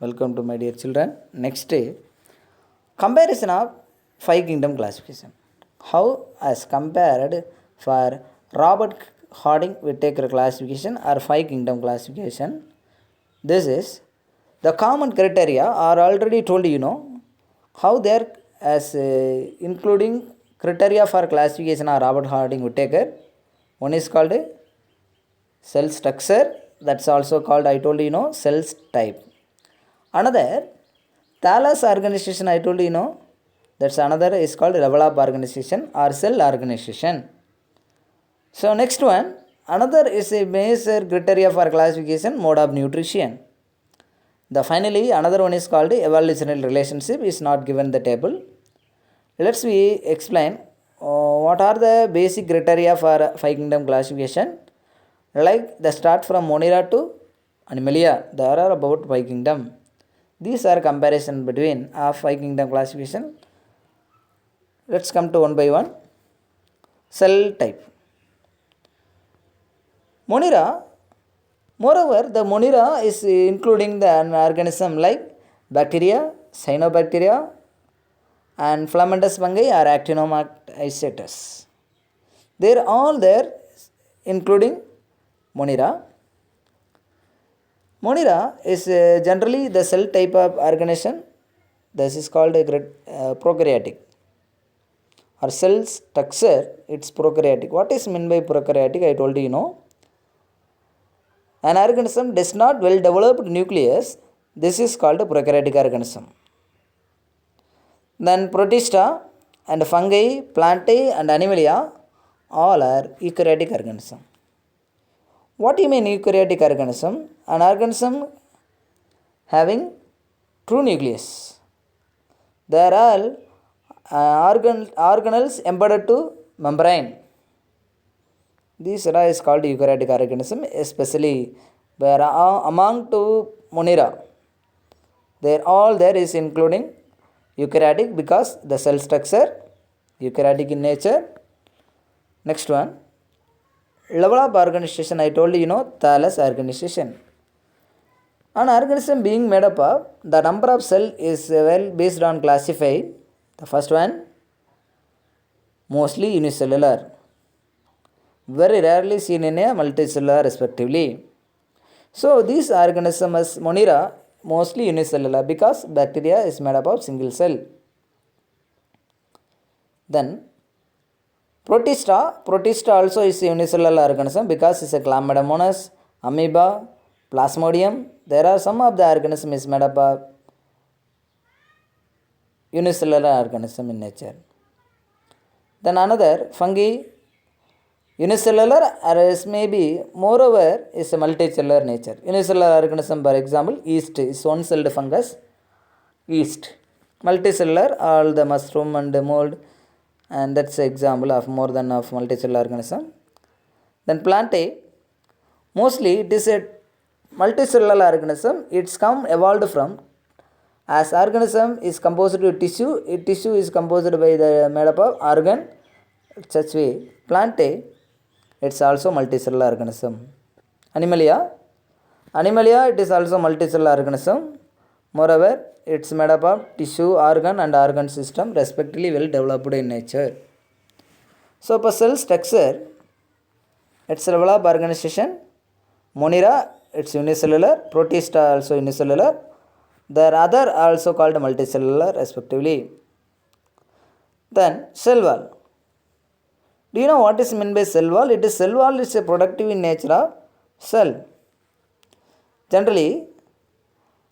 Welcome to my dear children. Next, comparison of five kingdom classification. How as compared for Robert Harding Whittaker classification or five kingdom classification. This is the common criteria are already told how they are as including criteria for classification of Robert Harding Whittaker. One is called cell structure, that's also called I told cells type. Another thallus organization I told that's another is called level of organization or cell organization. So next one, another is a major criteria for classification mode of nutrition. The finally another one is called evolutionary relationship is not given the table. Let's we explain what are the basic criteria for five kingdom classification. Like the start from Monera to Animalia, there are about five kingdom. These are comparison between five kingdom classification. Let's come to one by one. Cell type. Monera, moreover, the Monera is including an organism like bacteria, cyanobacteria, and filamentous fungi or actinomycetes. They are all there, including Monera. Monera is generally the cell type of organism. This is called a prokaryotic or cell structure. It's prokaryotic. What is meant by prokaryotic? I told you. An organism does not well developed nucleus. This is called a prokaryotic organism. Then protista and fungi, plantae and animalia all are eukaryotic organism. What do you mean eukaryotic organism? An organism having true nucleus. There are organelles embedded to membrane. This is called eukaryotic organism, especially where among two Monera. There all there is including eukaryotic because the cell structure eukaryotic in nature. Next one, level of organization. I told you thallus organization. An organism being made up of the number of cell is well based on classified. The first one, mostly unicellular, very rarely seen in a multicellular respectively. So this organism is Monera mostly unicellular because bacteria is made up of single cell. Then Protista also is a unicellular organism because it's a chlamydomonas, amoeba, plasmodium. There are some of the organism is made up of unicellular organism in nature. Then another fungi, unicellular or is maybe moreover is a multicellular nature. Unicellular organism, for example, yeast is one celled fungus, yeast. Multicellular, all the mushroom and the mold, and that's an example of more than of multicellular organism. Then plantae, mostly it is a multicellular organism. It's evolved from as organism is composed of tissue. Tissue is composed by the made up of organ. Such way, plantae, it's also multicellular organism. Animalia, it is also multicellular organism. Moreover, it's made up of tissue, organ and organ system respectively well developed in nature. So for cell structure, it's level of organization. Monera, it's unicellular. Protista also unicellular. The other also called multicellular respectively. Then cell wall. Do you know what is meant by cell wall? It is cell wall is a productive in nature of cell. Generally,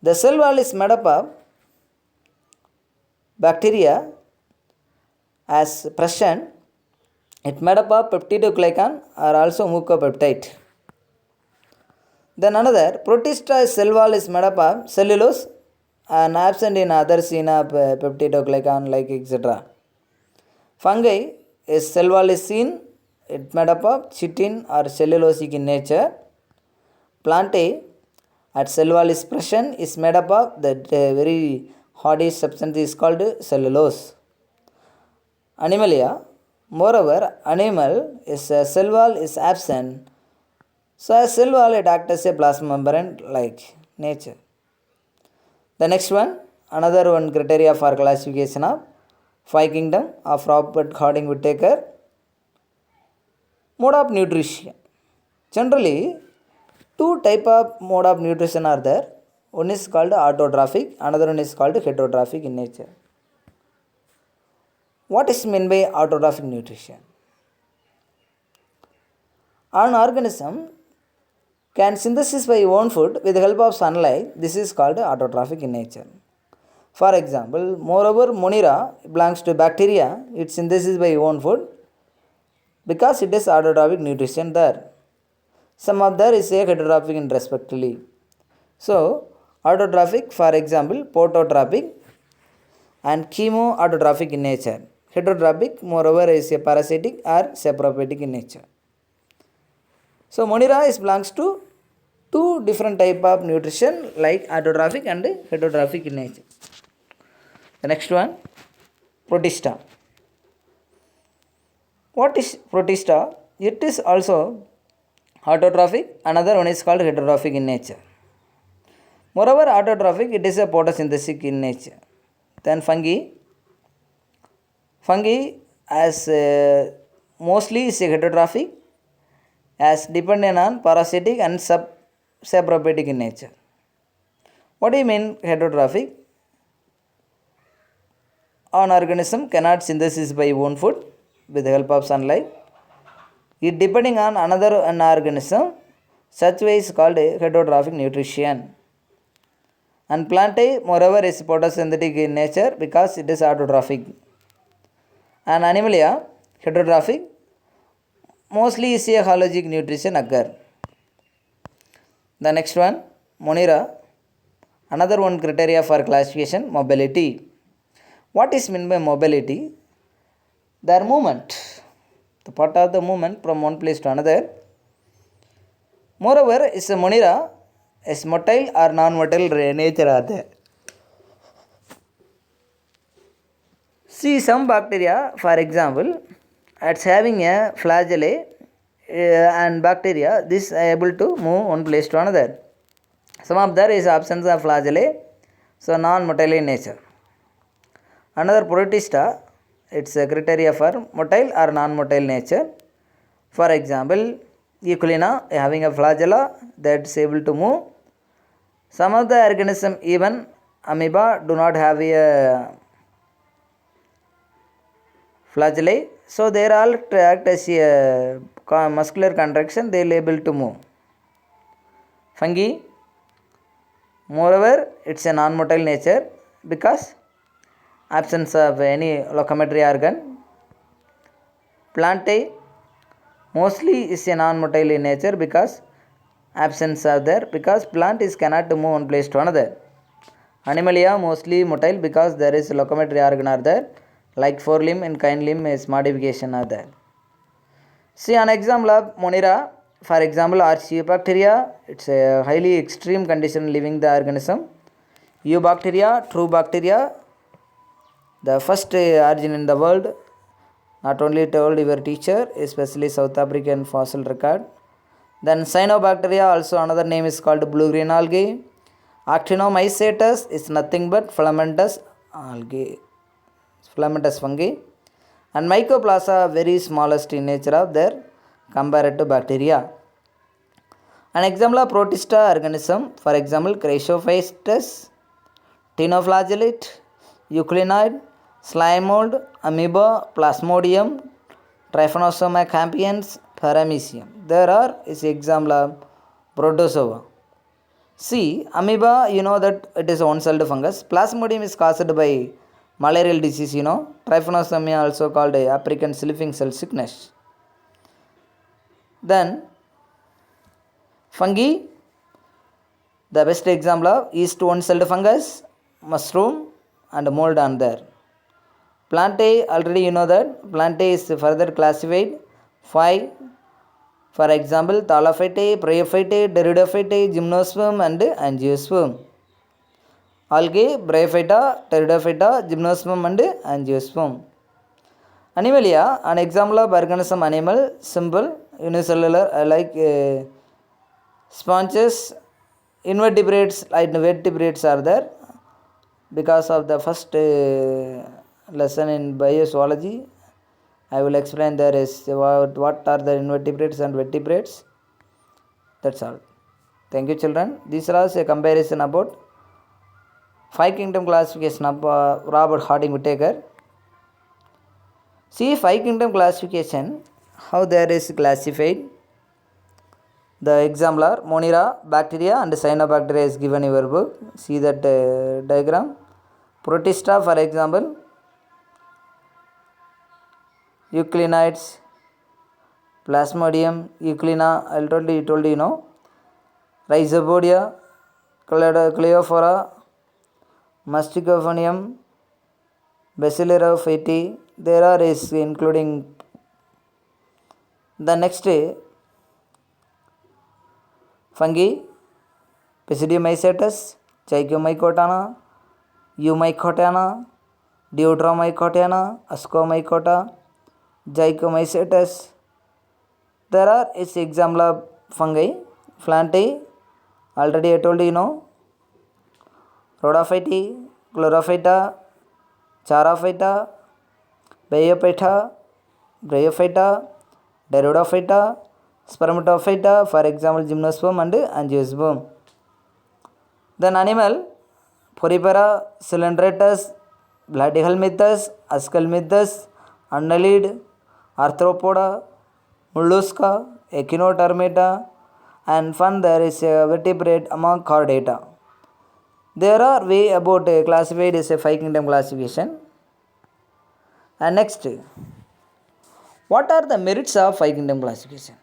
the cell wall is made up of bacteria as present. It made up of peptidoglycan or also mucopeptide. Then another protista cell wall is made up of cellulose and absent in others in peptidoglycan like etc. Fungi is cell wall is seen. It made up of chitin or cellulosic in nature. Plantae at cell wall is present is made up of that very hardy substance is called cellulose. Animalia, moreover, animal is cell wall is absent. So a cell wall it acts as a plasma membrane like nature. The next one, another one criteria for classification of five kingdom of Robert Harding Whittaker. Mode of nutrition. Generally, two type of mode of nutrition are there. One is called autotrophic, another one is called heterotrophic in nature. What is meant by autotrophic nutrition? An organism can synthesize by own food with the help of sunlight. This is called autotrophic in nature. For example, moreover, Monera belongs to bacteria. It synthesizes by own food because it is autotrophic nutrition there. Some of there is a heterotrophic in respectively. So, autotrophic, for example, phototrophic and chemoautotrophic in nature. Heterotrophic, moreover, is a parasitic or saprophytic in nature. So, Monera belongs to two different type of nutrition like autotrophic and heterotrophic in nature. The next one, Protista. What is Protista? It is also autotrophic, another one is called heterotrophic in nature. Moreover, autotrophic, it is a photosynthetic in nature. Then fungi. Fungi as mostly is a heterotrophic as dependent on parasitic and saprophytic in nature. What do you mean heterotrophic? An organism cannot synthesize by own food with the help of sunlight. It depending on another an organism, such way is called heterotrophic nutrition. And plantae, moreover, is photosynthetic in nature because it is autotrophic. And animalia, heterotrophic, mostly is a halogic nutrition occur. The next one, Monera. Another one criteria for classification, mobility. What is meant by mobility? Their movement, the part of the movement from one place to another. Moreover, is a Monera, is motile or non-motile nature are there. See some bacteria, for example, it's having a flagellae and bacteria, this is able to move one place to another. Some of there is absence of flagellae, so non-motile in nature. Another Protista, it's a criteria for motile or non-motile nature. For example, Euglena having a flagella that's able to move. Some of the organisms, even amoeba, do not have a flagellae, so they are all act as a muscular contraction, they are able to move. Fungi, moreover, it's a non-motile nature because absence of any locomotory organ. Plantae, mostly is a non-motile in nature because absence are there because plant is cannot move one place to another. Animalia mostly motile because there is locomotory organ are there like forelimb and hind limb is modification are there. See an example of Monera, for example Archaeobacteria, it's a highly extreme condition living the organism. Eubacteria, true bacteria, the first origin in the world, not only told your teacher, especially South African fossil record. Then cyanobacteria, also another name is called blue-green algae. Actinomycetes is nothing but filamentous algae, filamentous fungi. And mycoplasma, very smallest in nature of their compared to bacteria. An example of Protista organism, for example, Chrysophytes, Ctenoflagellate, Euglenoid, slime mold, amoeba, plasmodium, Trypanosoma campiens, paramecium. There are is example of protozoa. See, amoeba, you know that it is one-celled fungus. Plasmodium is caused by malarial disease, you know. Trypanosoma also called African sleeping cell sickness. Then, fungi, the best example of yeast one-celled fungus, mushroom and mold on there. Plantae, already you know that. Plantae is further classified 5. For example, Thallophytae, Bryophytae, Pteridophytae, Gymnosperm and Angiosperm. Algae, Bryophyta, Pteridophyta, Gymnosperm and Angiosperm. Animalia, an example of organism animal, simple, unicellular, like sponges, invertebrates, like vertebrates are there. because of the first lesson in biozoology, I will explain there is what are the invertebrates and vertebrates. That's all. Thank you, children. This was a comparison about five kingdom classification of Robert Harding Whittaker. See five kingdom classification, how there is classified. The example are Monera, bacteria and cyanobacteria is given in your book. See that diagram. Protista, for example, Euclinides, Plasmodium, Euclina, I told you know, Rhizopodia, Cleophora, Mastigophonium, Basilarophyte. There are is including the next fungi, Pisidiomycetes, Trichomycotana, Eumycotana, Deuteromycotana, Ascomycota, Gycomycetes. There are is example of fungi, Plantae, already I told you know, Rhodophyte, Chlorophyta, Charophyta, Biophyta, Bryophyta, Pteridophyta, Spermatophyta, for example Gymnosperm and Angiosperm. Then animal, Porifera, Cylindratus, Platyhelminthes, Aschelminthes, Annelid, Arthropoda, Mollusca, Echinodermata, and fun there is a vertebrate among chordata. There are way about classified as a five kingdom classification. And next, what are the merits of five kingdom classification?